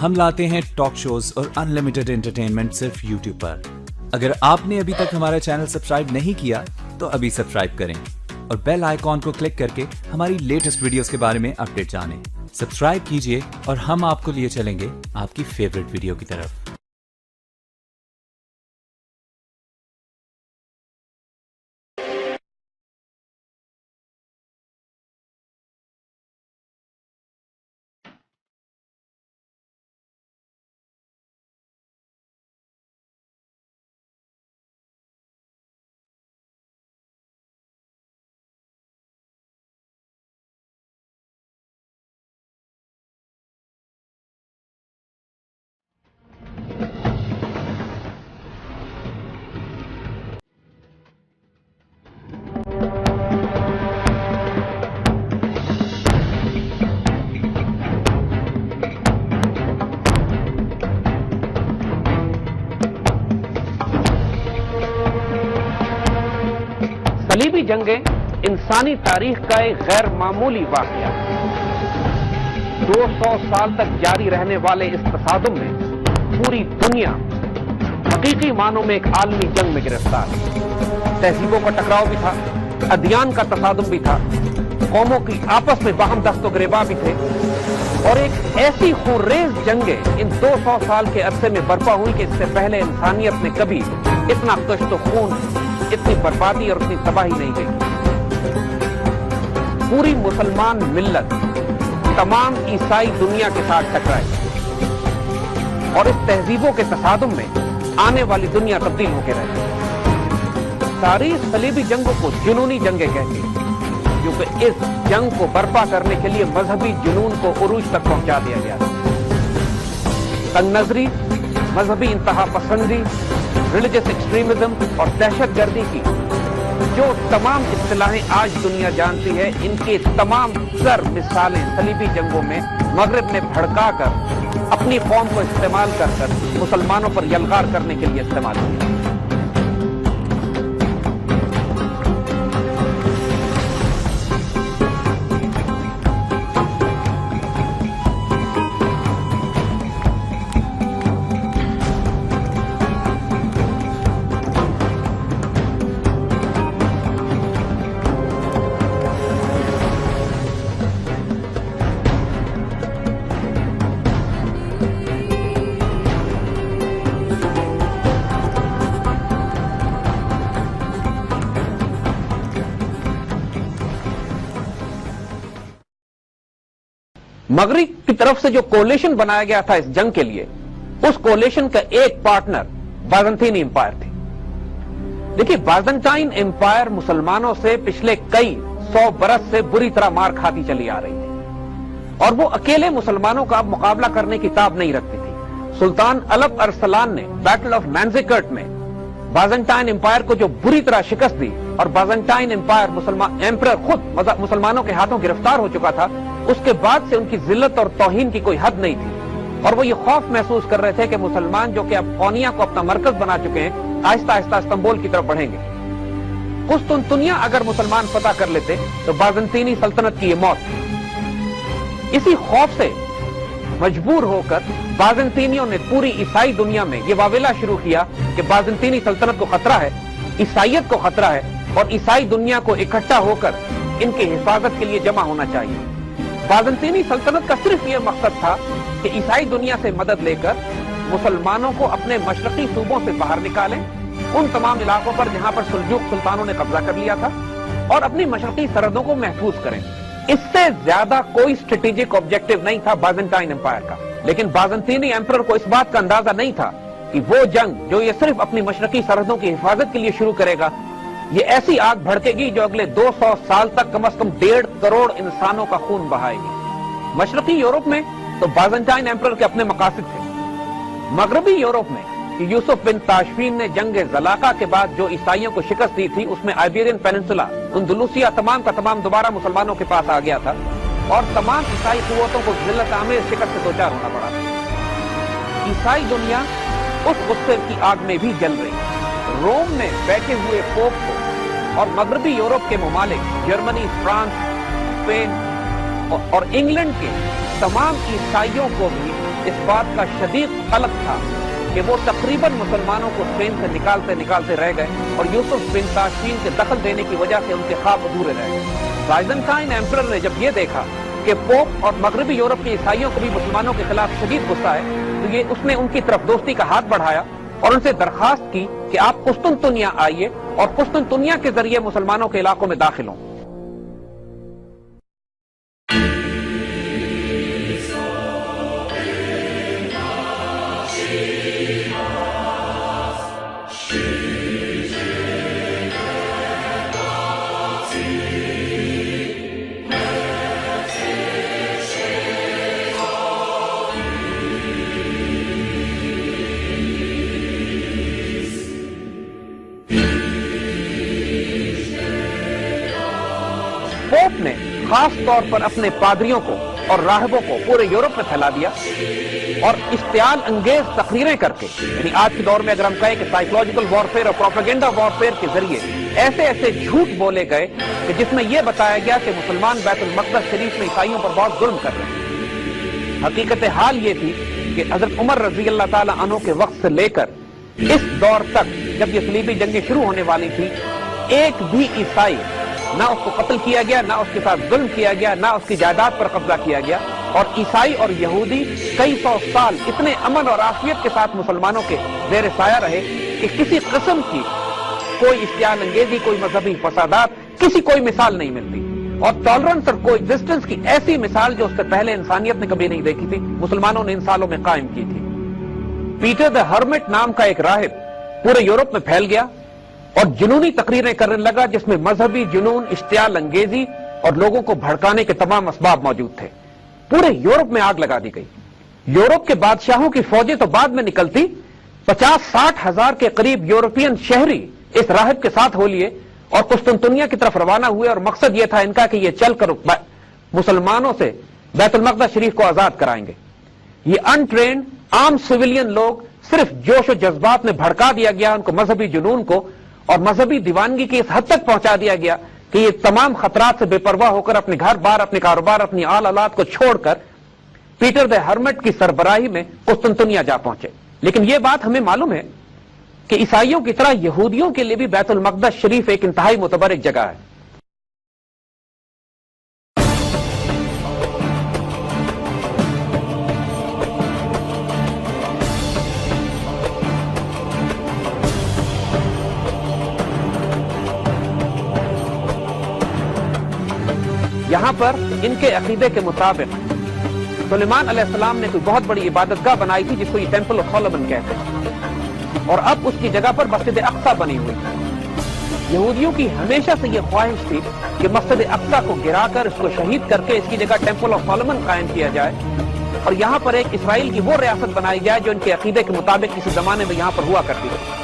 ہم لاتے ہیں ٹاک شوز اور انلمیٹڈ انٹرٹینمنٹ صرف یوٹیوب پر۔ اگر آپ نے ابھی تک ہمارا چینل سبسکرائب نہیں کیا تو ابھی سبسکرائب کریں اور بیل آئیکن کو کلک کر کے ہماری لیٹسٹ ویڈیوز کے بارے میں اپڈیٹ جانیں۔ سبسکرائب کیجئے اور ہم آپ کو لیے چلیں گے آپ کی فیوریٹ ویڈیو کی طرف۔ صلیبی جنگیں انسانی تاریخ کا ایک غیر معمولی واقعہ ہے۔ 200 سال تک جاری رہنے والے اس تصادم میں پوری دنیا حقیقی معنوں میں ایک عالمی جنگ میں گرفتار ہے۔ تہذیبوں کا ٹکراؤ بھی تھا، ادیان کا تصادم بھی تھا، قوموں کی آپس میں باہم دست و گریباں بھی تھے، اور ایک ایسی خونریز جنگیں ان 200 سال کے عرصے میں برپا ہوئی کہ اس سے پہلے انسانیت نے کبھی اتنا کشت و خون، اتنی بربادی اور اتنی تباہی نہیں دیکھی۔ پوری مسلمان ملت تمام عیسائی دنیا کے ساتھ ٹکرائی اور اس تہذیبوں کے تصادم میں آنے والی دنیا تبدیل ہو کے رہی۔ تاریخ صلیبی جنگوں کو جنونی جنگیں کہتی ہے، کیونکہ اس جنگ کو برپا کرنے کے لیے مذہبی جنون کو عروج تک پہنچا دیا گیا۔ تنگ نظری، مذہبی انتہا پسندی، ریلیجس ایکسٹریمزم اور دہشت گردی کی جو تمام اصطلاحیں آج دنیا جانتی ہے، ان کے تمام سر مثالیں صلیبی جنگوں میں مغرب نے بھڑکا کر اپنی قوم کو استعمال کر مسلمانوں پر یلغار کرنے کے لیے استعمال کیا۔ مغرب کی طرف سے جو کولیشن بنایا گیا تھا اس جنگ کے لیے، اس کولیشن کا ایک پارٹنر بازنطینی امپائر تھی۔ دیکھیے، بازنٹائن امپائر مسلمانوں سے پچھلے کئی 100 برس سے بری طرح مار کھاتی چلی آ رہی تھی، اور وہ اکیلے مسلمانوں کا مقابلہ کرنے کی تاب نہیں رکھتی تھی۔ سلطان الپ ارسلان نے بیٹل آف مینزیکرٹ میں بازنٹائن امپائر کو جو بری طرح شکست دی، اور بازنٹائن امپائر ایمپرر خود مسلمانوں کے ہاتھوں گرفتار ہو چکا تھا، اس کے بعد سے ان کی ذلت اور توہین کی کوئی حد نہیں تھی، اور وہ یہ خوف محسوس کر رہے تھے کہ مسلمان جو کہ اب قونیہ کو اپنا مرکز بنا چکے ہیں، آہستہ آہستہ استنبول کی طرف بڑھیں گے۔ قسطنطنیہ اگر مسلمان فتح کر لیتے تو بازنطینی سلطنت کی یہ موت تھی۔ اسی خوف سے مجبور ہو کر بازنطینیوں نے پوری عیسائی دنیا میں یہ واویلا شروع کیا کہ بازنطینی سلطنت کو خطرہ ہے، عیسائیت کو خطرہ ہے، اور عیسائی دنیا کو اکٹھا ہو کر ان کی حفاظت کے لیے جمع ہونا چاہیے۔ بازنطینی سلطنت کا صرف یہ مقصد تھا کہ عیسائی دنیا سے مدد لے کر مسلمانوں کو اپنے مشرقی صوبوں سے باہر نکالیں، ان تمام علاقوں پر جہاں پر سلجوق سلطانوں نے قبضہ کر لیا تھا، اور اپنی مشرقی سرحدوں کو محفوظ کریں۔ اس سے زیادہ کوئی اسٹریٹجک آبجیکٹو نہیں تھا بازنٹائن امپائر کا، لیکن بازنطینی ایمپرر کو اس بات کا اندازہ نہیں تھا کہ وہ جنگ جو یہ صرف اپنی مشرقی سرحدوں کی حفاظت کے لیے شروع کرے گا، یہ ایسی آگ بھڑکے گی جو اگلے 200 سال تک کم از کم 1.5 کروڑ انسانوں کا خون بہائے گی۔ مشرقی یورپ میں تو بازنٹائن ایمپرر کے اپنے مقاصد تھے، مغربی یورپ میں کہ یوسف بن تاشفین نے جنگ زلاقہ کے بعد جو عیسائیوں کو شکست دی تھی، اس میں آئبیرین پیننسولا، اندلوسیہ تمام کا تمام دوبارہ مسلمانوں کے پاس آ گیا تھا، اور تمام عیسائی قوتوں کو ذلت آمیز شکست سے دوچار ہونا پڑا تھا۔ عیسائی دنیا اس غصے کی آگ میں بھی جل رہی۔ روم میں بیٹھے ہوئے پوپ کو اور مغربی یورپ کے ممالک جرمنی، فرانس، اسپین اور انگلینڈ کے تمام عیسائیوں کو بھی اس بات کا شدید قلق تھا کہ وہ تقریباً مسلمانوں کو اسپین سے نکالتے رہ گئے اور یوسف بن تاشفین کے دخل دینے کی وجہ سے ان کے خواب ادھورے رہ گئے۔ بائزنٹائن ایمپرر نے جب یہ دیکھا کہ پوپ اور مغربی یورپ کے عیسائیوں کو بھی مسلمانوں کے خلاف شدید غصہ ہے تو اس نے ان کی طرف دوستی کا ہاتھ بڑھایا اور ان سے درخواست کی کہ آپ قسطنطنیہ آئیے اور قسطنطنیہ کے ذریعے مسلمانوں کے علاقوں میں داخل ہوں۔ پوپ نے خاص طور پر اپنے پادریوں کو اور راہبوں کو پورے یورپ میں پھیلا دیا اور اشتعال انگیز تقریریں کر کے، یعنی آج کے دور میں اگر ہم کہیں کہ سائیکولوجیکل وارفیئر اور پروپیگنڈا وارفیئر کے ذریعے ایسے جھوٹ بولے گئے کہ جس میں یہ بتایا گیا کہ مسلمان بیت المقدس شریف میں عیسائیوں پر بہت ظلم کر رہے ہیں۔ حقیقت حال یہ تھی کہ حضرت عمر رضی اللہ تعالی عنہ کے وقت سے لے کر اس دور تک جب یہ صلیبی جنگیں شروع ہونے والی تھی، ایک بھی عیسائی نہ اس کو قتل کیا گیا، نہ اس کے ساتھ ظلم کیا گیا، نہ اس کی جائیداد پر قبضہ کیا گیا، اور عیسائی اور یہودی کئی سو سال اتنے امن اور عافیت کے ساتھ مسلمانوں کے زیر سایہ رہے کہ کسی قسم کی کوئی اشتعال انگیزی، کوئی مذہبی فسادات، کوئی مثال نہیں ملتی، اور ٹالرنس اور کو ایگزسٹنس کی ایسی مثال جو اس سے پہلے انسانیت نے کبھی نہیں دیکھی تھی، مسلمانوں نے ان سالوں میں قائم کی تھی۔ پیٹر دی ہرمٹ نام کا ایک راہب پورے یورپ میں پھیل گیا اور جنونی تقریریں کرنے لگا جس میں مذہبی جنون، اشتعال انگیزی اور لوگوں کو بھڑکانے کے تمام اسباب موجود تھے۔ پورے یورپ میں آگ لگا دی گئی۔ یورپ کے بادشاہوں کی فوجیں تو بعد میں نکلتی، 50-60 ہزار کے قریب یورپین شہری اس راہب کے ساتھ ہو لیے اور قسطنطنیہ کی طرف روانہ ہوئے، اور مقصد یہ تھا ان کا کہ یہ چل کر مسلمانوں سے بیت المقدس شریف کو آزاد کرائیں گے۔ یہ انٹرینڈ عام سویلین لوگ صرف جوش و جذبات میں بھڑکا دیا گیا ان کو، مذہبی جنون کو، اور مذہبی دیوانگی کی اس حد تک پہنچا دیا گیا کہ یہ تمام خطرات سے بے پرواہ ہو کر اپنے گھر بار، اپنے کاروبار، اپنی آل اولاد کو چھوڑ کر پیٹر دی ہرمٹ کی سربراہی میں قسطنطنیہ جا پہنچے۔ لیکن یہ بات ہمیں معلوم ہے کہ عیسائیوں کی طرح یہودیوں کے لیے بھی بیت المقدس شریف ایک انتہائی متبرک جگہ ہے۔ یہاں پر ان کے عقیدے کے مطابق سلیمان علیہ السلام نے کوئی بہت بڑی عبادت گاہ بنائی تھی جس کو یہ ٹیمپل آف سولومن کہتے ہیں، اور اب اس کی جگہ پر مسجد اقصی بنی ہوئی ہے۔ یہودیوں کی ہمیشہ سے یہ خواہش تھی کہ مسجد اقصی کو گرا کر اس کو شہید کر کے اس کی جگہ ٹیمپل آف سولومن قائم کیا جائے اور یہاں پر ایک اسرائیل کی وہ ریاست بنائی جائے جو ان کے عقیدے کے مطابق کسی زمانے میں یہاں پر ہوا کرتی تھی۔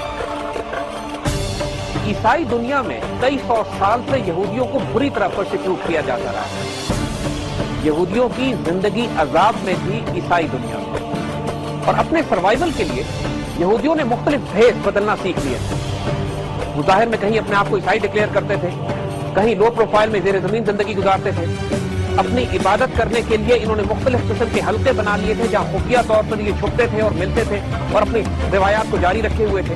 عیسائی دنیا میں کئی سو سال سے یہودیوں کو بری طرح پرسیکیوٹ کیا جاتا رہا ہے۔ یہودیوں کی زندگی عذاب میں تھی عیسائی دنیا میں، اور اپنے سروائیول کے لیے یہودیوں نے مختلف بھیس بدلنا سیکھ لیے تھے۔ ظاہر میں کہیں اپنے آپ کو عیسائی ڈکلیئر کرتے تھے، کہیں لو پروفائل میں زیر زمین زندگی گزارتے تھے۔ اپنی عبادت کرنے کے لیے انہوں نے مختلف قسم کے حلقے بنا لیے تھے جہاں خفیہ طور پر یہ چھپتے تھے اور ملتے تھے اور اپنی روایات کو جاری رکھے ہوئے تھے۔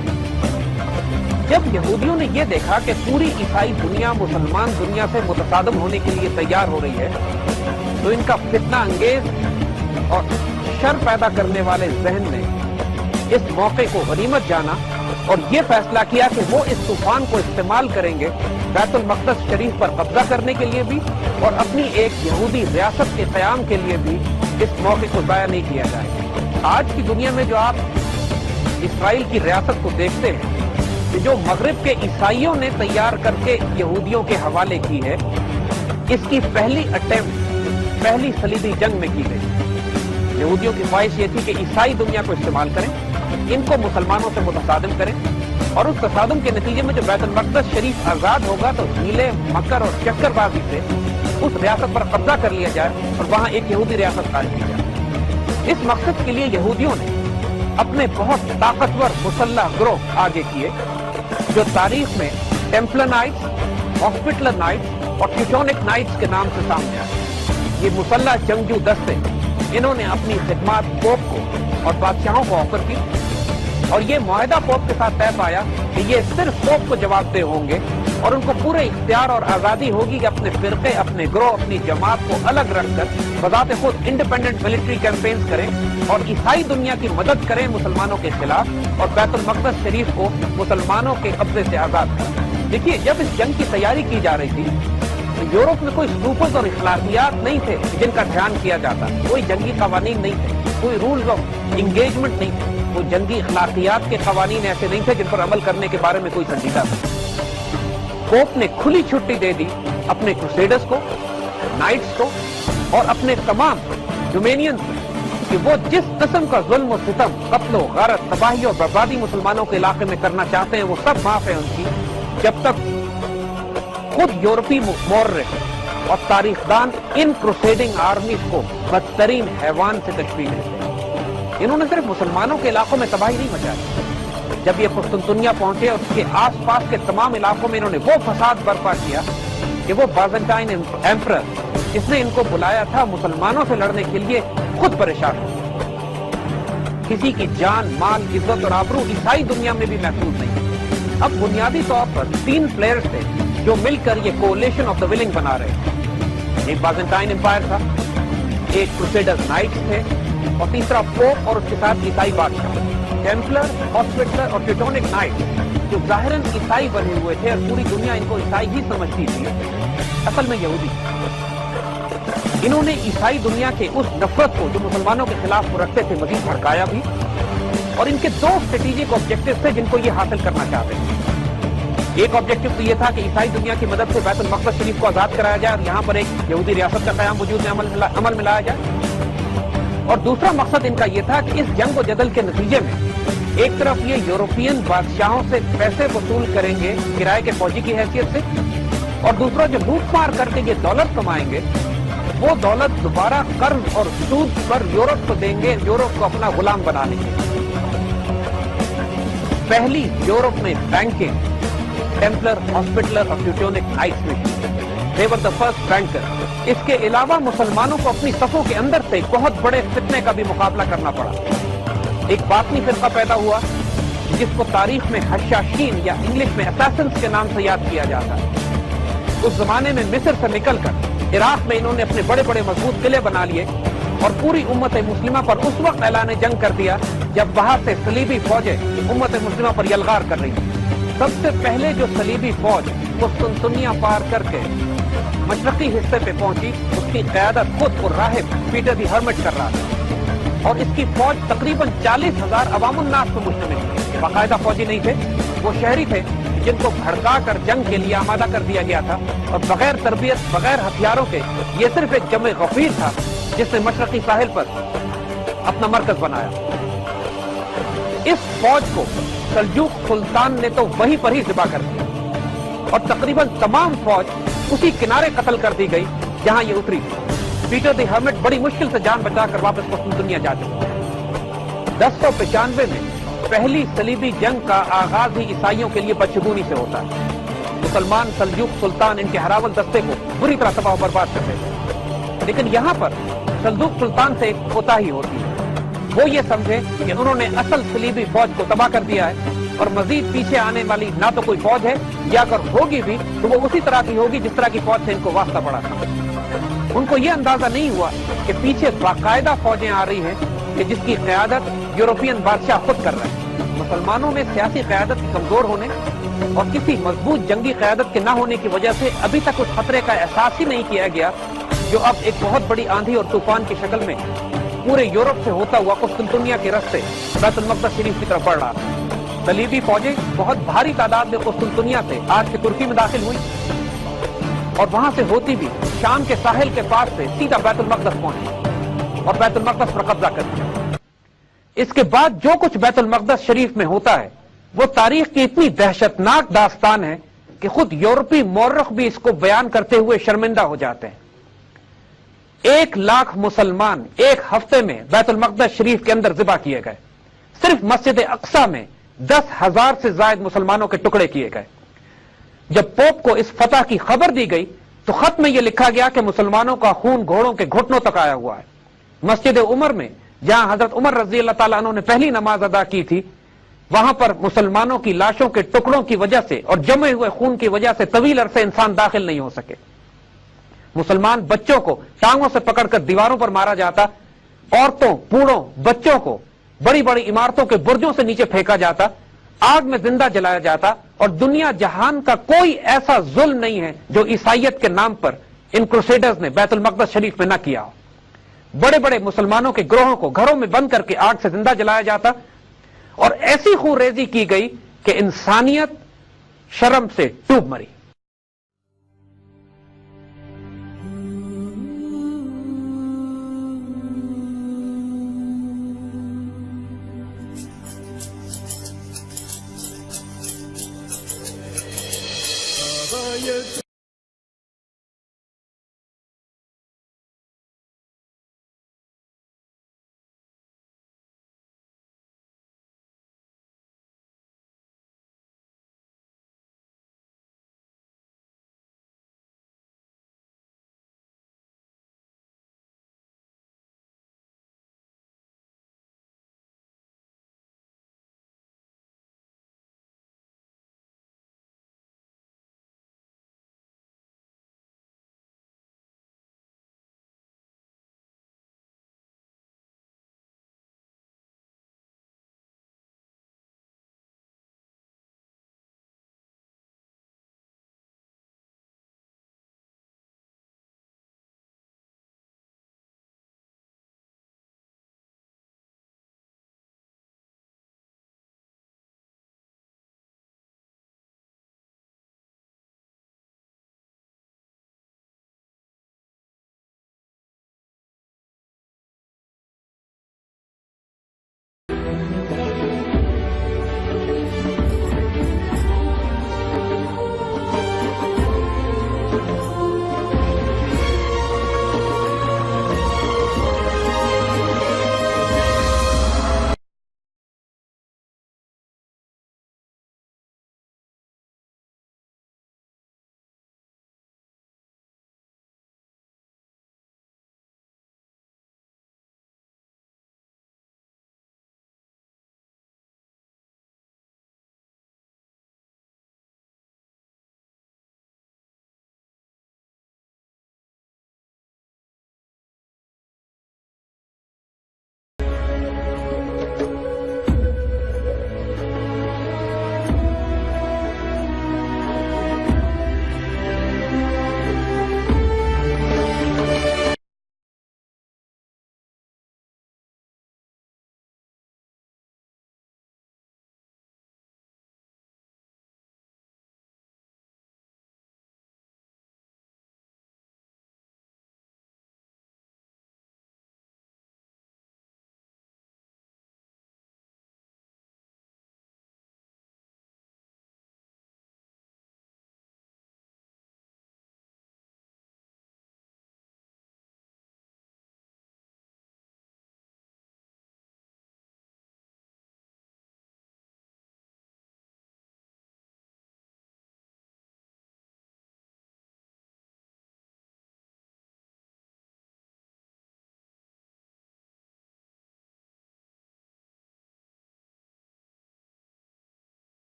جب یہودیوں نے یہ دیکھا کہ پوری عیسائی دنیا مسلمان دنیا سے متصادم ہونے کے لیے تیار ہو رہی ہے، تو ان کا فتنہ انگیز اور شر پیدا کرنے والے ذہن نے اس موقع کو غنیمت جانا اور یہ فیصلہ کیا کہ وہ اس طوفان کو استعمال کریں گے بیت المقدس شریف پر قبضہ کرنے کے لیے بھی، اور اپنی ایک یہودی ریاست کے قیام کے لیے بھی اس موقع کو ضائع نہیں کیا جائے۔ آج کی دنیا میں جو آپ اسرائیل کی ریاست کو دیکھتے ہیں کہ جو مغرب کے عیسائیوں نے تیار کر کے یہودیوں کے حوالے کی ہے، اس کی پہلی اٹیمپٹ پہلی صلیبی جنگ میں کی گئی۔ یہودیوں کی خواہش یہ تھی کہ عیسائی دنیا کو استعمال کریں، ان کو مسلمانوں سے متصادم کریں، اور اس تصادم کے نتیجے میں جو بیت المقدس شریف آزاد ہوگا تو ہیلے، مکر اور چکر بازی سے اس ریاست پر قبضہ کر لیا جائے اور وہاں ایک یہودی ریاست قائم کی جائے۔ اس مقصد کے لیے یہودیوں نے اپنے بہت طاقتور مسلح گروہ آگے کیے جو تاریخ میں ٹیمپلر نائٹس، ہاسپٹلر نائٹس اور ٹیوٹونک نائٹس کے نام سے سامنے آئے۔ یہ مسلح جنگجو دستے انہوں نے اپنی خدمات پوپ کو اور بادشاہوں کو آفر کی اور یہ معاہدہ پوپ کے ساتھ طے پایا کہ یہ صرف پوپ کو جواب دہ ہوں گے اور ان کو پورے اختیار اور آزادی ہوگی کہ اپنے فرقے، اپنے گروہ، اپنی جماعت کو الگ رکھ کر بذات خود انڈیپینڈنٹ ملٹری کیمپینز کریں اور عیسائی دنیا کی مدد کریں مسلمانوں کے خلاف اور بیت المقدس شریف کو مسلمانوں کے قبضے سے آزاد کریں۔ دیکھیے، جب اس جنگ کی تیاری کی جا رہی تھی تو یورپ میں کوئی سلوکز اور اخلاقیات نہیں تھے جن کا دھیان کیا جاتا، کوئی جنگی قوانین نہیں تھے، کوئی رولز آف انگیجمنٹ نہیں تھے، کوئی جنگی اخلاقیات کے قوانین ایسے نہیں تھے جن پر عمل کرنے کے بارے میں کوئی سنجیدہ تھا۔ پوپ نے کھلی چھٹی دے دی اپنے کروسیڈرز کو، نائٹس کو اور اپنے تمام ڈومینینز کو کہ وہ جس قسم کا ظلم و ستم، قتل و غارت، تباہی اور بربادی مسلمانوں کے علاقے میں کرنا چاہتے ہیں وہ سب معاف ہے ان کی، جب تک خود یورپی مورخ اور تاریخ دان ان کروسیڈنگ آرمیز کو بدترین حیوان سے تشبیہ دیتے ہیں۔ انہوں نے صرف مسلمانوں کے علاقوں میں تباہی نہیں مچائی، جب یہ قسطنطنیہ پہنچے اور اس کے آس پاس کے تمام علاقوں میں انہوں نے وہ فساد برپا کیا کہ وہ بازنٹائن ایمپرر جس نے ان کو بلایا تھا مسلمانوں سے لڑنے کے لیے خود پریشان ہو۔ کسی کی جان، مال، عزت اور آبرو عیسائی دنیا میں بھی محفوظ نہیں۔ اب بنیادی طور پر 3 پلیئرز تھے جو مل کر یہ کولیشن آف دا ولنگ بنا رہے تھے۔ ایک بازنٹائن امپائر تھا، ایک کروسیڈر نائٹس تھے اور تیسرا پوپ اور اس کے ساتھ عیسائی بادشاہ، ٹیمپلر، ہاسپٹلر اور ٹیوٹونک نائٹ، جو ظاہراً عیسائی بنے ہوئے تھے اور پوری دنیا ان کو عیسائی ہی سمجھتی تھی، اصل میں یہودی۔ انہوں نے عیسائی دنیا کے اس نفرت کو جو مسلمانوں کے خلاف وہ رکھتے تھے مزید بھڑکایا بھی، اور ان کے 2 اسٹریٹجک آبجیکٹو تھے جن کو یہ حاصل کرنا چاہتے تھے۔ ایک آبجیکٹو تو یہ تھا کہ عیسائی دنیا کی مدد سے بیت المقدس شریف کو آزاد کرایا جائے اور یہاں پر ایک یہودی ریاست کا قیام وجود میں عمل میں لایا جائے، اور دوسرا مقصد ان کا یہ تھا کہ اس جنگ و جدل کے نتیجے میں ایک طرف یہ یورپین بادشاہوں سے پیسے وصول کریں گے کرائے کے فوجی کی حیثیت سے، اور دوسرا جو لوٹ مار کر کے یہ دولت کمائیں گے وہ دولت دوبارہ قرض اور سود پر یورپ کو دیں گے، یورپ کو اپنا غلام بنا لیں گے۔ پہلی یورپ میں بینکنگ ٹیمپلر، ہاسپٹلر اور ٹیوٹونک نائٹس میں they were the first banker۔ اس کے علاوہ مسلمانوں کو اپنی صفوں کے اندر سے بہت بڑے فتنے کا بھی مقابلہ کرنا پڑا۔ ایک باطنی فرقہ پیدا ہوا جس کو تاریخ میں حشاشین یا انگلش میں اساسنز کے نام سے یاد کیا جاتا ہے۔ اس زمانے میں مصر سے نکل کر عراق میں انہوں نے اپنے بڑے بڑے مضبوط قلعے بنا لیے اور پوری امت مسلمہ پر اس وقت اعلان جنگ کر دیا جب باہر سے صلیبی فوجیں امت مسلمہ پر یلغار کر رہی تھیں۔ سب سے پہلے جو صلیبی فوج قسطنطنیہ پار کر کے مشرقی حصے پہ پہنچی اس کی قیادت خود راہب پیٹر دی ہرمٹ کر رہا تھا، اور اس کی فوج تقریباً 40,000 عوام الناس پر مشتمل تھی۔ باقاعدہ فوجی نہیں تھے، وہ شہری تھے جن کو بھڑکا کر جنگ کے لیے آمادہ کر دیا گیا تھا، اور بغیر تربیت، بغیر ہتھیاروں کے یہ صرف ایک جمع غفیر تھا جس نے مشرقی ساحل پر اپنا مرکز بنایا۔ اس فوج کو سلجوق سلطان نے تو وہیں پر ہی ذبح کر دیا، اور تقریباً تمام فوج اسی کنارے قتل کر دی گئی جہاں یہ اتری تھی۔ پیٹر دی ہرمٹ بڑی مشکل سے جان بچا کر واپس قسطنطنیہ جا چکے۔ 1095 میں پہلی صلیبی جنگ کا آغاز ہی عیسائیوں کے لیے بدشگونی سے ہوتا ہے۔ مسلمان سلجوق سلطان ان کے ہراول دستے کو بری طرح تباہ و برباد کرتے تھے، لیکن یہاں پر سلجوق سلطان سے ایک کوتاہی ہوتی ہے۔ وہ یہ سمجھے کہ انہوں نے اصل صلیبی فوج کو تباہ کر دیا ہے اور مزید پیچھے آنے والی نہ تو کوئی فوج ہے، یا اگر ہوگی بھی تو وہ اسی طرح کی ہوگی جس طرح کی فوج سے ان کو واسطہ پڑا تھا۔ ان کو یہ اندازہ نہیں ہوا کہ پیچھے باقاعدہ فوجیں آ رہی ہیں کہ جس کی قیادت یورپین بادشاہ خود کر رہے ہیں۔ مسلمانوں میں سیاسی قیادت کے کمزور ہونے اور کسی مضبوط جنگی قیادت کے نہ ہونے کی وجہ سے ابھی تک اس خطرے کا احساس ہی نہیں کیا گیا جو اب ایک بہت بڑی آندھی اور طوفان کی شکل میں پورے یورپ سے ہوتا ہوا قسطنطنیہ کے رستے بیت المقدس شریف کی طرف بڑھ رہا تھا۔ صلیبی فوجیں بہت بھاری تعداد میں قسطنطنیہ سے آج کے ترکی میں داخل ہوئی اور وہاں سے ہوتی بھی شام کے ساحل کے پاس سے سیدھا بیت المقدس پہنچی اور بیت المقدس پر قبضہ کر دیا۔ اس کے بعد جو کچھ بیت المقدس شریف میں ہوتا ہے وہ تاریخ کی اتنی دہشتناک داستان ہے کہ خود یورپی مورخ بھی اس کو بیان کرتے ہوئے شرمندہ ہو جاتے ہیں۔ 1,00,000 مسلمان ایک ہفتے میں بیت المقدس شریف کے اندر ذبح کیے گئے۔ صرف مسجد اقصی میں 10,000 سے زائد مسلمانوں کے ٹکڑے کیے گئے۔ جب پوپ کو اس فتح کی خبر دی گئی تو خط میں یہ لکھا گیا کہ مسلمانوں کا خون گھوڑوں کے گھٹنوں تک آیا ہوا ہے۔ مسجد عمر میں جہاں حضرت عمر رضی اللہ تعالیٰ عنہ نے پہلی نماز ادا کی تھی، وہاں پر مسلمانوں کی لاشوں کے ٹکڑوں کی وجہ سے اور جمے ہوئے خون کی وجہ سے طویل عرصے انسان داخل نہیں ہو سکے. مسلمان بچوں کو ٹانگوں سے پکڑ کر دیواروں پر مارا جاتا، عورتوں، بوڑھوں، بچوں کو بڑی بڑی عمارتوں کے برجوں سے نیچے پھینکا جاتا، آگ میں زندہ جلایا جاتا، اور دنیا جہان کا کوئی ایسا ظلم نہیں ہے جو عیسائیت کے نام پر ان کروسیڈرز نے بیت المقدس شریف میں نہ کیا ہو. بڑے بڑے مسلمانوں کے گروہوں کو گھروں میں بند کر کے آگ سے زندہ جلایا جاتا، اور ایسی خون ریزی کی گئی کہ انسانیت شرم سے ڈوب مری.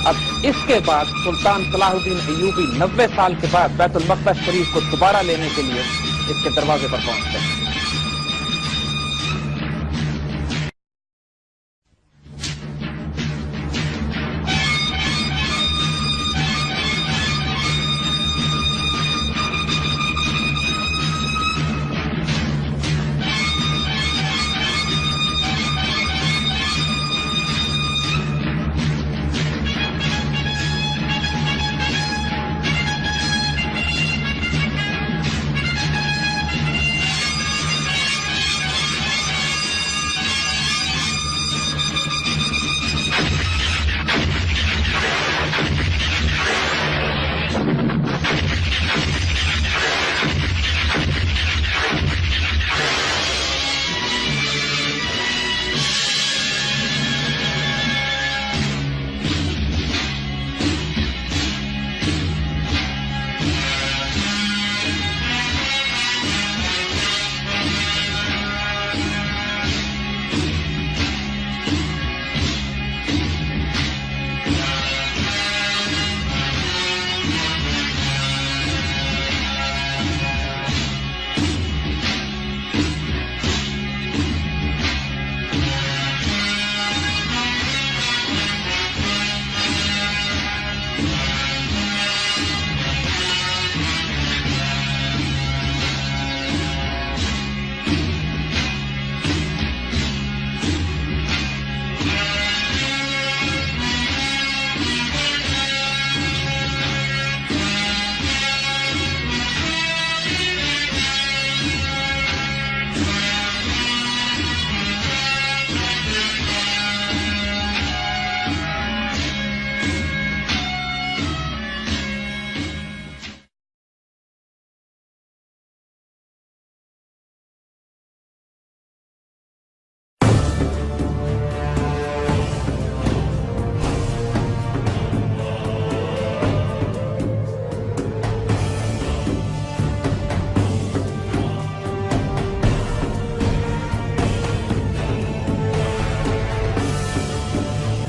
اب اس کے بعد سلطان صلاح الدین ایوبی 90 سال کے بعد بیت المقدس شریف کو دوبارہ لینے کے لیے اس کے دروازے پر پہنچتے ہیں.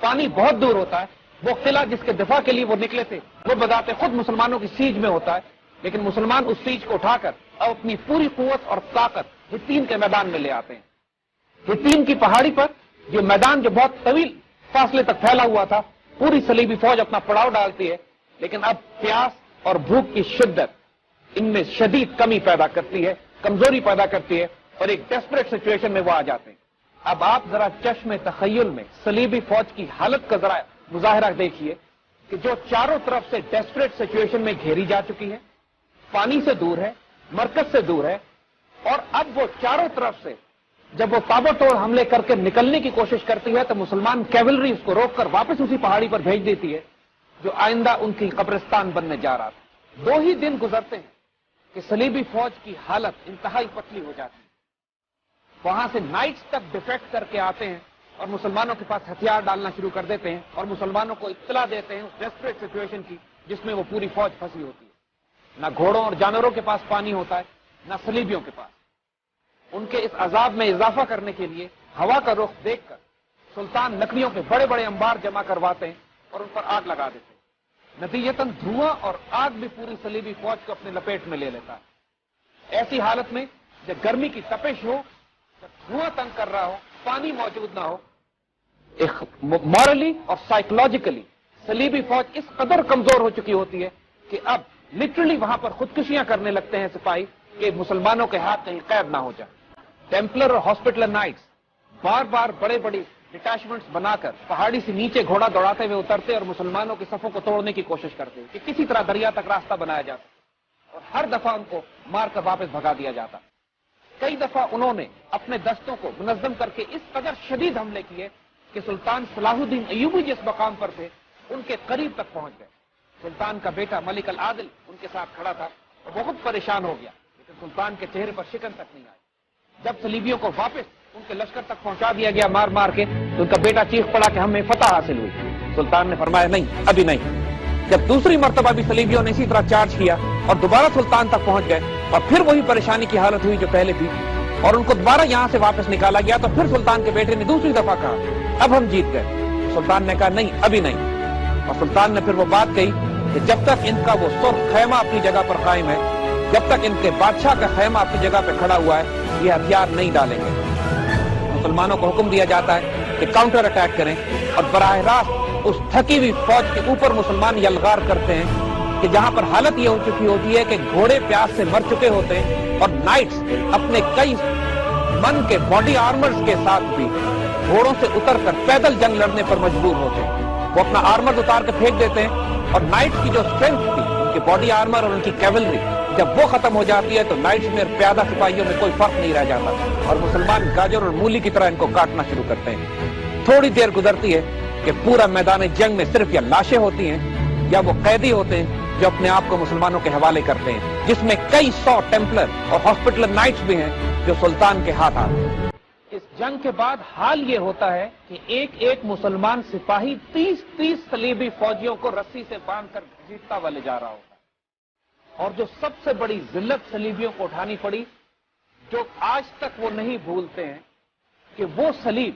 پانی بہت دور ہوتا ہے. وہ قلعہ جس کے دفاع کے لیے وہ نکلے تھے وہ بذات خود مسلمانوں کی سیج میں ہوتا ہے, لیکن مسلمان اس سیج کو اٹھا کر اب اپنی پوری قوت اور طاقت ہتین کے میدان میں لے آتے ہیں. ہتین کی پہاڑی پر یہ میدان جو بہت طویل فاصلے تک پھیلا ہوا تھا, پوری صلیبی فوج اپنا پڑاؤ ڈالتی ہے, لیکن اب پیاس اور بھوک کی شدت ان میں شدید کمی پیدا کرتی ہے, کمزوری پیدا کرتی ہے, اور ایک ڈیسپریٹ سچویشن میں وہ آ جاتے ہیں. اب آپ ذرا چشم تخیل میں صلیبی فوج کی حالت کا ذرا مظاہرہ دیکھیے کہ جو چاروں طرف سے ڈیسپریٹ سچویشن میں گھیری جا چکی ہے, پانی سے دور ہے, مرکز سے دور ہے, اور اب وہ چاروں طرف سے جب وہ تابو توڑ حملے کر کے نکلنے کی کوشش کرتی ہے تو مسلمان کیولری اس کو روک کر واپس اسی پہاڑی پر بھیج دیتی ہے جو آئندہ ان کی قبرستان بننے جا رہا تھا. 2 ہی دن گزرتے ہیں کہ صلیبی فوج کی حالت انتہائی پتلی ہو جاتی ہے. وہاں سے نائٹس تک ڈیفیکٹ کر کے آتے ہیں اور مسلمانوں کے پاس ہتھیار ڈالنا شروع کر دیتے ہیں اور مسلمانوں کو اطلاع دیتے ہیں اس ڈیسپریٹ سچویشن کی جس میں وہ پوری فوج پھنسی ہوتی ہے. نہ گھوڑوں اور جانوروں کے پاس پانی ہوتا ہے, نہ صلیبیوں کے پاس. ان کے اس عذاب میں اضافہ کرنے کے لیے ہوا کا رخ دیکھ کر سلطان لکڑیوں کے بڑے بڑے انبار جمع کرواتے ہیں اور ان پر آگ لگا دیتے ہیں. نتیجتاً دھواں اور آگ بھی پوری صلیبی فوج کو اپنے لپیٹ میں لے لیتا ہے. ایسی حالت میں جب گرمی کی تپش ہو, جب دھواں تنگ کر رہا ہو, پانی موجود نہ ہو, مورلی اور سائیکولوجیکلی صلیبی فوج اس قدر کمزور ہو چکی ہوتی ہے کہ اب لٹرلی وہاں پر خودکشیاں کرنے لگتے ہیں سپاہی کہ مسلمانوں کے ہاتھ کہیں قید نہ ہو جائے. ٹیمپلر اور ہاسپٹلر نائٹس بار بار بڑے بڑی ڈٹیچمنٹس بنا کر پہاڑی سے نیچے گھوڑا دوڑاتے ہوئے اترتے اور مسلمانوں کی صفوں کو توڑنے کی کوشش کرتے کہ کسی طرح دریا تک راستہ بنایا جاتا, اور ہر دفعہ ان کو مار کر واپس بھگا دیا جاتا. کئی دفعہ انہوں نے اپنے دستوں کو منظم کر کے اس قدر شدید حملے کیے کہ سلطان صلاح الدین ایوبی جس مقام پر تھے ان کے قریب تک پہنچ گئے. سلطان کا بیٹا ملک العادل ان کے ساتھ کھڑا تھا اور بہت پریشان ہو گیا, لیکن سلطان کے چہرے پر شکن تک نہیں آئی. جب صلیبیوں کو واپس ان کے لشکر تک پہنچا دیا گیا مار مار کے تو ان کا بیٹا چیخ پڑا کہ ہمیں فتح حاصل ہوئی. سلطان نے فرمایا نہیں, ابھی نہیں. جب دوسری مرتبہ بھی صلیبیوں نے اسی طرح چارج کیا اور دوبارہ سلطان تک پہنچ گئے اور پھر وہی پریشانی کی حالت ہوئی جو پہلے تھی اور ان کو دوبارہ یہاں سے واپس نکالا گیا, تو پھر سلطان کے بیٹے نے دوسری دفعہ کہا اب ہم جیت گئے. سلطان نے کہا نہیں, ابھی نہیں. اور سلطان نے پھر وہ بات کہی کہ جب تک ان کا وہ سرخ خیمہ اپنی جگہ پر قائم ہے, جب تک ان کے بادشاہ کا خیمہ اپنی جگہ پہ کھڑا ہوا ہے, یہ ہتھیار نہیں ڈالیں گے. مسلمانوں کو حکم دیا جاتا ہے کہ کاؤنٹر اٹیک کریں اور براہ راست اس تھکی ہوئی فوج کے اوپر مسلمان یلغار کرتے ہیں کہ جہاں پر حالت یہ ہو چکی ہوتی ہے کہ گھوڑے پیاس سے مر چکے ہوتے ہیں اور نائٹس اپنے کئی من کے باڈی آرمرز کے ساتھ بھی گھوڑوں سے اتر کر پیدل جنگ لڑنے پر مجبور ہوتے ہیں. وہ اپنا آرمر اتار کے پھینک دیتے ہیں اور نائٹس کی جو اسٹرینتھ تھی ان کے باڈی آرمر اور ان کی کیولری جب وہ ختم ہو جاتی ہے تو نائٹس میں اور پیادہ سپاہیوں میں کوئی فرق نہیں رہ جاتا اور مسلمان گاجر اور مولی کی طرح ان کو کاٹنا شروع کرتے ہیں. تھوڑی دیر گزرتی ہے کہ پورا میدان جنگ میں صرف یا لاشیں ہوتی ہیں یا وہ قیدی ہوتے ہیں جو اپنے آپ کو مسلمانوں کے حوالے کرتے ہیں, جس میں کئی 100 ٹیمپلر اور ہاسپٹلر نائٹس بھی ہیں جو سلطان کے ہاتھ آتے ہیں. اس جنگ کے بعد حال یہ ہوتا ہے کہ ایک ایک مسلمان سپاہی 30 صلیبی فوجیوں کو رسی سے باندھ کر گھسیٹتا ہوا لے جا رہا ہوتا ہے. اور جو سب سے بڑی ذلت صلیبیوں کو اٹھانی پڑی, جو آج تک وہ نہیں بھولتے ہیں, کہ وہ صلیب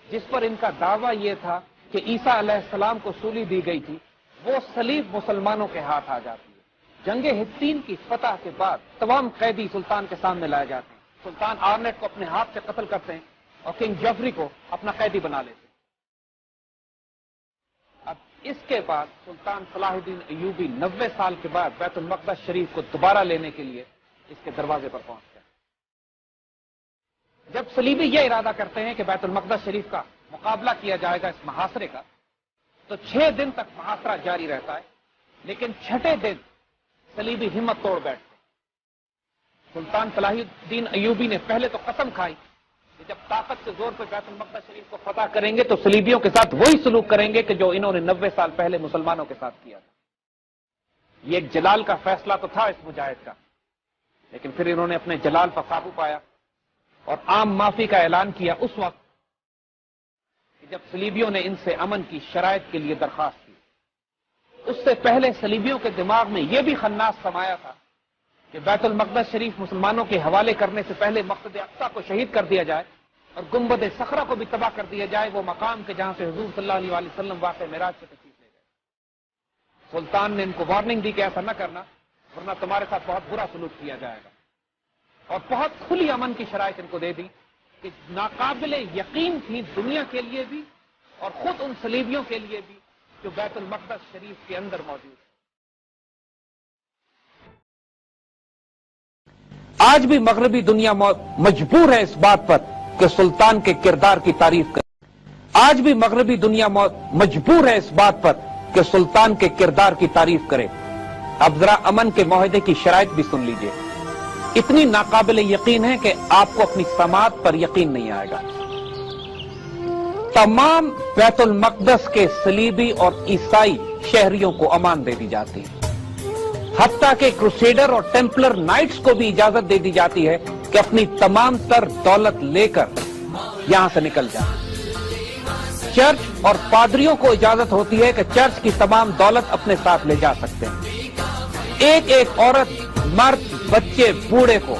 جس پر ان کا دعویٰ یہ تھا کہ عیسیٰ علیہ السلام کو سولی دی گئی تھی, وہ صلیب مسلمانوں کے ہاتھ آ جاتی ہے. جنگ ہتین کی فتح کے بعد تمام قیدی سلطان کے سامنے لائے جاتے ہیں. سلطان آرنیٹ کو اپنے ہاتھ سے قتل کرتے ہیں اور کنگ جیفری کو اپنا قیدی بنا لیتے ہیں. اب اس کے بعد سلطان صلاح الدین ایوبی 90 سال کے بعد بیت المقدس شریف کو دوبارہ لینے کے لیے اس کے دروازے پر پہنچتے ہیں. جب صلیبی یہ ارادہ کرتے ہیں کہ بیت المقدس شریف کا مقابلہ کیا جائے گا اس محاصرے کا, تو 6 دن تک محاصرہ جاری رہتا ہے, لیکن 6ٹھے دن صلیبی ہمت توڑ بیٹھتے. سلطان صلاح الدین ایوبی نے پہلے تو قسم کھائی کہ جب طاقت سے زور پہ بیت المقدس شریف کو فتح کریں گے تو صلیبیوں کے ساتھ وہی سلوک کریں گے کہ جو انہوں نے 90 سال پہلے مسلمانوں کے ساتھ کیا تھا. یہ ایک جلال کا فیصلہ تو تھا اس مجاہد کا, لیکن پھر انہوں نے اپنے جلال پر قابو پایا اور عام معافی کا اعلان کیا اس وقت کہ جب صلیبیوں نے ان سے امن کی شرائط کے لیے درخواست کی. اس سے پہلے صلیبیوں کے دماغ میں یہ بھی خناس سمایا تھا کہ بیت المقدس شریف مسلمانوں کے حوالے کرنے سے پہلے مسجد اقصی کو شہید کر دیا جائے اور گنبد صخرہ کو بھی تباہ کر دیا جائے، وہ مقام کے جہاں سے حضور صلی اللہ علیہ وسلم واقع معراج سے تشریف لے گئے۔ سلطان نے ان کو وارننگ دی کہ ایسا نہ کرنا، ورنہ تمہارے ساتھ بہت برا سلوک کیا جائے گا، اور بہت کھلی امن کی شرائط ان کو دے دی کہ ناقابل یقین تھی دنیا کے لیے بھی اور خود ان صلیبیوں کے لیے بھی جو بیت المقدس شریف کے اندر موجود ہے۔ آج بھی مغربی دنیا مجبور ہے اس بات پر کہ سلطان کے کردار کی تعریف کرے۔ آج بھی مغربی دنیا مجبور ہے اس بات پر کہ سلطان کے کردار کی تعریف کرے۔ اب ذرا امن کے معاہدے کی شرائط بھی سن لیجئے۔ اتنی ناقابل یقین ہے کہ آپ کو اپنی سماعت پر یقین نہیں آئے گا۔ تمام بیت المقدس کے صلیبی اور عیسائی شہریوں کو امان دے دی جاتی ہے، حتیٰ کہ کروسیڈر اور ٹیمپلر نائٹس کو بھی اجازت دے دی جاتی ہے کہ اپنی تمام تر دولت لے کر یہاں سے نکل جائیں۔ چرچ اور پادریوں کو اجازت ہوتی ہے کہ چرچ کی تمام دولت اپنے ساتھ لے جا سکتے ہیں۔ ایک ایک عورت، مرد، بچے، بوڑھے کو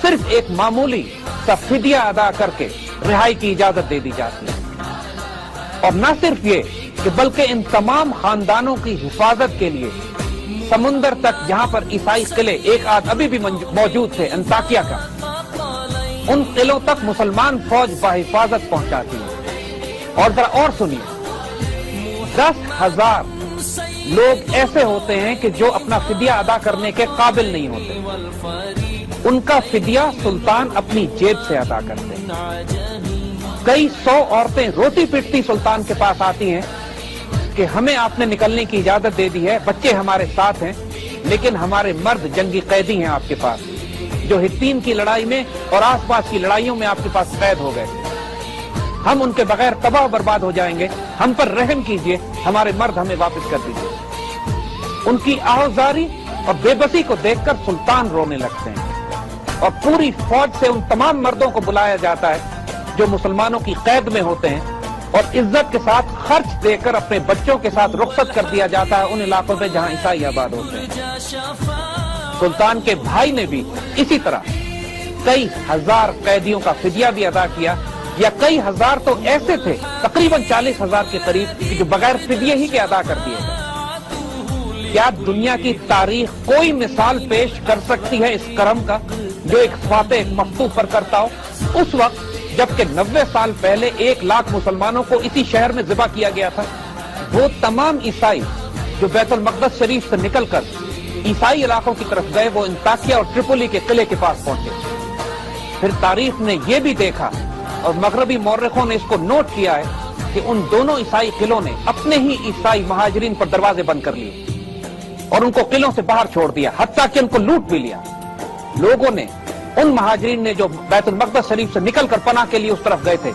صرف ایک معمولی سا فدیہ ادا کر کے رہائی کی اجازت دے دی جاتی ہے۔ اور نہ صرف یہ کہ بلکہ ان تمام خاندانوں کی حفاظت کے لیے سمندر تک جہاں پر عیسائی قلعے ایک آدھ ابھی بھی موجود تھے انطاکیہ کا، ان قلعوں تک مسلمان فوج بحفاظت پہنچاتی ہے۔ اور ذرا اور سنیے، 10,000 لوگ ایسے ہوتے ہیں کہ جو اپنا فدیہ ادا کرنے کے قابل نہیں ہوتے، ان کا فدیہ سلطان اپنی جیب سے ادا کرتے ہیں۔ کئی 100 عورتیں روتی پیٹتی سلطان کے پاس آتی ہیں کہ ہمیں آپ نے نکلنے کی اجازت دے دی ہے، بچے ہمارے ساتھ ہیں، لیکن ہمارے مرد جنگی قیدی ہیں آپ کے پاس، جو حطین کی لڑائی میں اور آس پاس کی لڑائیوں میں آپ کے پاس قید ہو گئے، ہم ان کے بغیر تباہ و برباد ہو جائیں گے، ہم پر رحم کیجئے، ہمارے مرد ہمیں واپس کر دیجئے۔ ان کی آہوزاری اور بے بسی کو دیکھ کر سلطان رونے لگتے ہیں، اور پوری فوج سے ان تمام مردوں کو بلایا جاتا ہے جو مسلمانوں کی قید میں ہوتے ہیں، اور عزت کے ساتھ خرچ دے کر اپنے بچوں کے ساتھ رخصت کر دیا جاتا ہے ان علاقوں میں جہاں عیسائی آباد ہوتے ہیں۔ سلطان کے بھائی نے بھی اسی طرح کئی ہزار قیدیوں کا فدیہ بھی ادا کیا، یا کئی ہزار تو ایسے تھے، تقریباً 40,000 کے قریب، جو بغیر فدیہ ہی کے ادا کر دیے گئے۔ کیا دنیا کی تاریخ کوئی مثال پیش کر سکتی ہے اس کرم کا جو ایک فاتح، ایک مفتوح پر کرتا ہو؟ اس وقت جبکہ 90 سال پہلے 1 لاکھ مسلمانوں کو اسی شہر میں ذبح کیا گیا تھا، وہ تمام عیسائی جو بیت المقدس شریف سے نکل کر عیسائی علاقوں کی طرف گئے، وہ انطاکیہ اور ٹریپولی کے قلعے کے پاس پہنچے۔ پھر تاریخ نے یہ بھی دیکھا اور مغربی مورخوں نے اس کو نوٹ کیا ہے کہ ان دونوں عیسائی قلعوں نے اپنے ہی عیسائی مہاجرین پر دروازے بند کر لیے اور ان کو قلعوں سے باہر چھوڑ دیا، حتیٰ کہ ان کو لوٹ بھی لیا۔ لوگوں نے، ان مہاجرین نے جو بیت المقدس شریف سے نکل کر پناہ کے لیے اس طرف گئے تھے،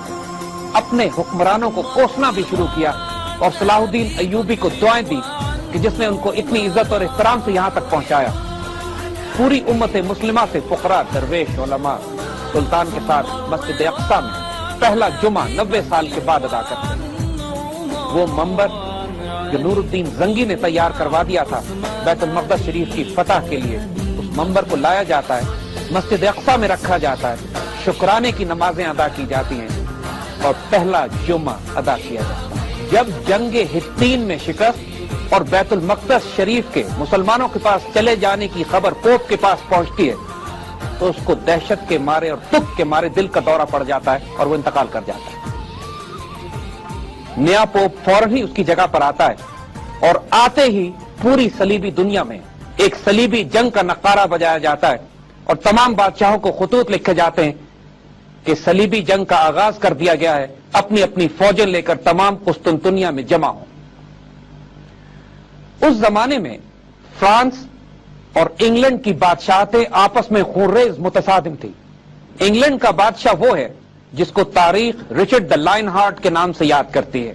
اپنے حکمرانوں کو کوسنا بھی شروع کیا اور صلاح الدین ایوبی کو دعائیں دی کہ جس نے ان کو اتنی عزت اور احترام سے یہاں تک پہنچایا۔ پوری امت مسلمہ سے فقراء، درویش، علماء سلطان کے ساتھ مسجد اقصی میں پہلا جمعہ 90 سال کے بعد ادا کرتے ہیں۔ وہ منبر جو نور الدین زنگی نے تیار کروا دیا تھا بیت المقدس شریف کی فتح کے لیے، اس منبر کو لایا جاتا ہے، مسجد اقصی میں رکھا جاتا ہے، شکرانے کی نمازیں ادا کی جاتی ہیں اور پہلا جمعہ ادا کیا جاتا ہے۔ جب جنگ حطین میں شکست اور بیت المقدس شریف کے مسلمانوں کے پاس چلے جانے کی خبر پوپ کے پاس پہنچتی ہے تو اس کو دہشت کے مارے اور دکھ کے مارے دل کا دورہ پڑ جاتا ہے اور وہ انتقال کر جاتا ہے۔ نیا پوپ فوراً ہی اس کی جگہ پر آتا ہے اور آتے ہی پوری صلیبی دنیا میں ایک صلیبی جنگ کا نقارہ بجایا جاتا ہے اور تمام بادشاہوں کو خطوط لکھے جاتے ہیں کہ صلیبی جنگ کا آغاز کر دیا گیا ہے، اپنی اپنی فوجیں لے کر تمام قسطنطنیہ میں جمع ہوں۔ اس زمانے میں فرانس اور انگلینڈ کی بادشاہتیں آپس میں خونریز متصادم تھی۔ انگلینڈ کا بادشاہ وہ ہے جس کو تاریخ رچرڈ دا لائن ہارٹ کے نام سے یاد کرتی ہے۔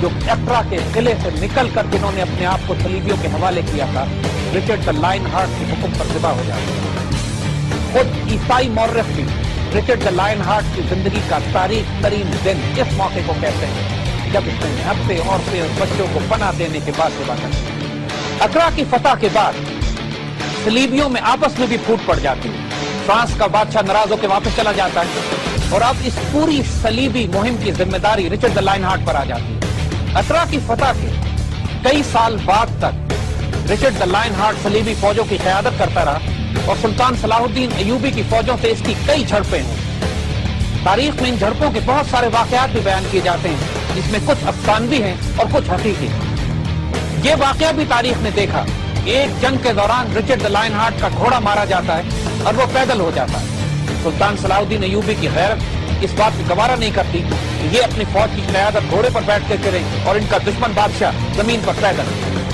جو اقرا کے قلعے سے نکل کر جنہوں نے اپنے آپ کو صلیبیوں کے حوالے کیا تھا، رچرڈ دا لائن ہارٹ کے حکم پر ذبح ہو جاتے ہیں۔ خود عیسائی مورخ بھی رچرڈ دا لائن ہارٹ کی زندگی کا تاریخ ترین دن اس موقع کو کہتے ہیں جب اس نے نہتے عورتیں اور بچوں کو پناہ دینے کے بعد ذبح کر دیا۔ اقرا کی فتح کے بعد صلیبیوں میں آپس میں بھی پھوٹ پڑ جاتی ہے۔ فرانس کا بادشاہ ناراض ہو کے واپس چلا جاتا ہے اور اب اس پوری صلیبی مہم کی ذمہ داری رچرڈ دا لائن ہارٹ پر آ جاتی ہے۔ اقرا کی فتح کے کئی سال بعد تک رچرڈ دا لائن ہارٹ صلیبی فوجوں کی قیادت کرتا رہا اور سلطان صلاح الدین ایوبی کی فوجوں سے اس کی کئی جھڑپیں ہیں۔ تاریخ میں ان جھڑپوں کے بہت سارے واقعات بھی بیان کیے جاتے ہیں، جس میں کچھ افسانوی ہیں اور کچھ حقیقی ہیں۔ یہ واقعہ بھی تاریخ نے دیکھا، ایک جنگ کے دوران رچرڈ دا لائن ہارٹ کا گھوڑا مارا جاتا ہے اور وہ پیدل ہو جاتا ہے۔ سلطان صلاح الدین ایوبی کی غیرت اس بات کی گوارا نہیں کرتی کہ یہ اپنی فوج کی قیادت گھوڑے پر بیٹھ کے کریں اور ان کا دشمن بادشاہ زمین پر پیدل۔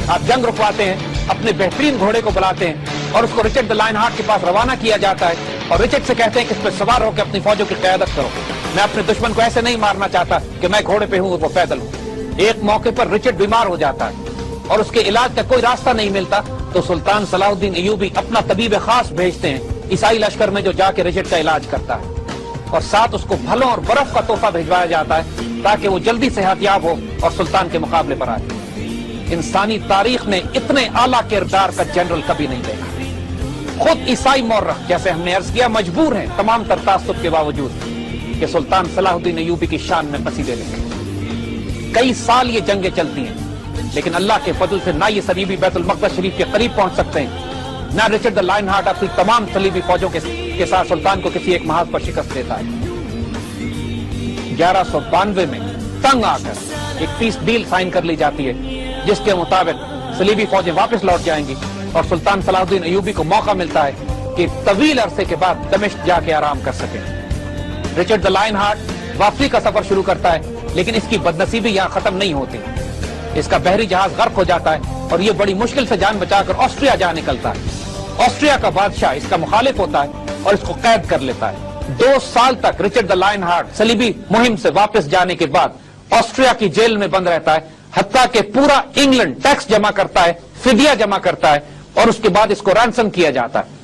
آپ جنگ رکواتے ہیں، اپنے بہترین گھوڑے کو بلاتے ہیں اور اس کو رچرڈ دا لائن ہارٹ کے پاس روانہ کیا جاتا ہے اور رچرڈ سے کہتے ہیں کہ اس پہ سوار ہو کے اپنی فوجوں کی قیادت کرو، میں اپنے دشمن کو ایسے نہیں مارنا چاہتا کہ میں گھوڑے پہ ہوں اور وہ پیدل ہوں۔ ایک موقع پر رچرڈ بیمار ہو جاتا ہے اور اس کے علاج کا کوئی راستہ نہیں ملتا تو سلطان صلاح الدین ایوبی اپنا طبیب خاص بھیجتے ہیں عیسائی لشکر میں، جو جا کے رچرڈ کا علاج کرتا ہے اور ساتھ اس کو پھلوں اور برف کا تحفہ بھیجوایا جاتا ہے تاکہ وہ جلدی صحت یاب ہو اور سلطان کے مقابلے پر آئے۔ انسانی تاریخ نے اتنے اعلیٰ کردار کا جنرل کبھی نہیں دیکھا۔ خود عیسائی مورخ جیسے ہم نے عرض کیا مجبور ہیں تمام تر تعصب کے باوجود کہ سلطان صلاح الدین ایوبی کی شان میں قصیدے لکھیں۔ کئی سال یہ جنگیں چلتی ہیں لیکن اللہ کے فضل سے نہ یہ صلیبی بیت المقدس شریف کے قریب پہنچ سکتے ہیں، نہ رچرڈ دا لائن ہارٹ اپنی تمام صلیبی فوجوں کے ساتھ سلطان کو کسی ایک محاذ پر شکست دیتا ہے۔ 1192 میں تنگ آ کر ایک پیس ڈیل سائن کر لی جاتی ہے جس کے مطابق صلیبی فوجیں واپس لوٹ جائیں گی اور سلطان صلاح الدین ایوبی کو موقع ملتا ہے کہ طویل عرصے کے بعد دمشق جا کے آرام کر سکے۔ رچرڈ دا لائن ہارٹ واپسی کا سفر شروع کرتا ہے لیکن اس کی بدنصیبی یہاں ختم نہیں ہوتی۔ اس کا بحری جہاز غرق ہو جاتا ہے اور یہ بڑی مشکل سے جان بچا کر آسٹریا جا نکلتا ہے۔ آسٹریا کا بادشاہ اس کا مخالف ہوتا ہے اور اس کو قید کر لیتا ہے۔ 2 سال تک رچرڈ دا لائن ہارٹ صلیبی مہم سے واپس جانے کے بعد آسٹریا کی جیل میں بند رہتا ہے، حتیٰ کہ پورا انگلینڈ ٹیکس جمع کرتا ہے، فدیہ جمع کرتا ہے اور اس کے بعد اس کو رینسم کیا جاتا ہے۔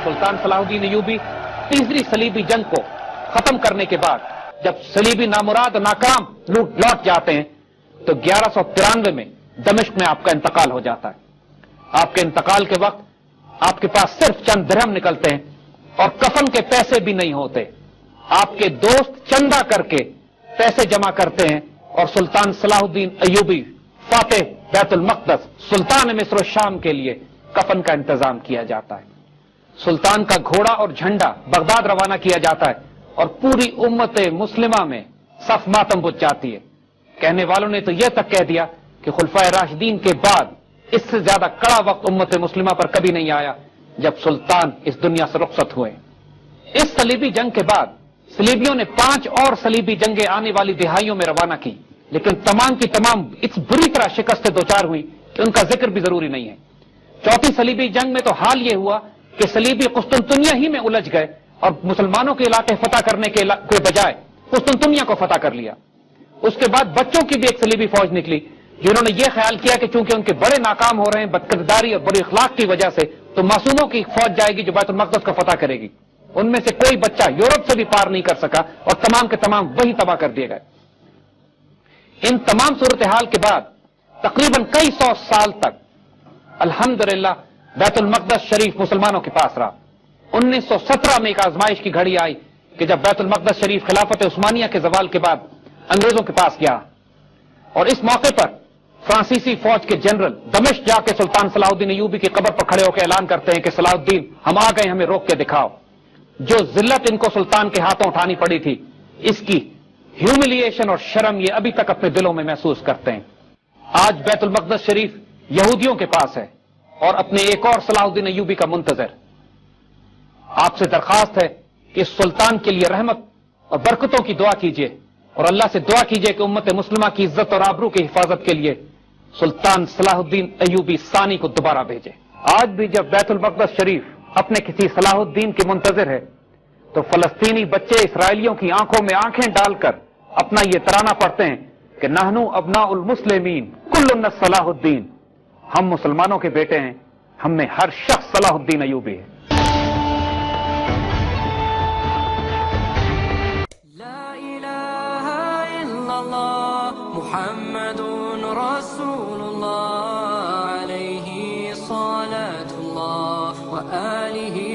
سلطان صلاح الدین ایوبی تیسری صلیبی جنگ کو ختم کرنے کے بعد جب صلیبی نامراد و ناکام لوٹ جاتے ہیں تو 1193 میں دمشق میں آپ کا انتقال ہو جاتا ہے۔ آپ کے انتقال کے وقت آپ کے پاس صرف چند درہم نکلتے ہیں اور کفن کے پیسے بھی نہیں ہوتے۔ آپ کے دوست چندہ کر کے پیسے جمع کرتے ہیں اور سلطان صلاح الدین ایوبی فاتح بیت المقدس سلطان مصر و شام کے لیے کفن کا انتظام کیا جاتا ہے۔ سلطان کا گھوڑا اور جھنڈا بغداد روانہ کیا جاتا ہے اور پوری امت مسلمہ میں صف ماتم بچ جاتی ہے۔ کہنے والوں نے تو یہ تک کہہ دیا کہ خلفائے راشدین کے بعد اس سے زیادہ کڑا وقت امت مسلمہ پر کبھی نہیں آیا جب سلطان اس دنیا سے رخصت ہوئے۔ اس صلیبی جنگ کے بعد صلیبیوں نے 5 اور صلیبی جنگیں آنے والی دہائیوں میں روانہ کی، لیکن تمام کی تمام اس بری طرح شکست سے دوچار ہوئی کہ ان کا ذکر بھی ضروری نہیں ہے۔ چوتھی صلیبی جنگ میں تو حال یہ ہوا کہ صلیبی قسطنطنیہ ہی میں الجھ گئے اور مسلمانوں کے علاقے فتح کرنے کے بجائے قسطنطنیہ کو فتح کر لیا۔ اس کے بعد بچوں کی بھی ایک صلیبی فوج نکلی جنہوں نے یہ خیال کیا کہ چونکہ ان کے بڑے ناکام ہو رہے ہیں بدکرداری اور بری اخلاق کی وجہ سے، تو معصوموں کی فوج جائے گی جو بیت المقدس کو فتح کرے گی۔ ان میں سے کوئی بچہ یورپ سے بھی پار نہیں کر سکا اور تمام کے تمام وہی تباہ کر دیے گئے۔ ان تمام صورتحال کے بعد تقریباً کئی 100 سال تک الحمدللہ بیت المقدس شریف مسلمانوں کے پاس رہا۔ 1917 میں ایک آزمائش کی گھڑی آئی کہ جب بیت المقدس شریف خلافت عثمانیہ کے زوال کے بعد انگریزوں کے پاس گیا، اور اس موقع پر فرانسیسی فوج کے جنرل دمشق جا کے سلطان صلاح الدین ایوبی کی قبر پر کھڑے ہو کے اعلان کرتے ہیں کہ صلاح الدین ہم آ گئے، ہمیں روک کے دکھاؤ۔ جو ذلت ان کو سلطان کے ہاتھوں اٹھانی پڑی تھی، اس کی ہیوملیشن اور شرم یہ ابھی تک اپنے دلوں میں محسوس کرتے ہیں۔ آج بیت المقدس شریف یہودیوں کے پاس ہے اور اپنے ایک اور صلاح الدین ایوبی کا منتظر۔ آپ سے درخواست ہے کہ اس سلطان کے لیے رحمت اور برکتوں کی دعا کیجیے اور اللہ سے دعا کیجیے کہ امت مسلمہ کی عزت اور آبرو کی حفاظت کے لیے سلطان صلاح الدین ایوبی ثانی کو دوبارہ بھیجے۔ آج بھی جب بیت المقدس شریف اپنے کسی صلاح الدین کے منتظر ہے تو فلسطینی بچے اسرائیلیوں کی آنکھوں میں آنکھیں ڈال کر اپنا یہ ترانہ پڑھتے ہیں کہ نحنو ابناء المسلمین کلنا صلاح الدین، ہم مسلمانوں کے بیٹے ہیں، ہم میں ہر شخص صلاح الدین ایوبی ہے۔ محمد رسول الله عليه صلاة الله وآله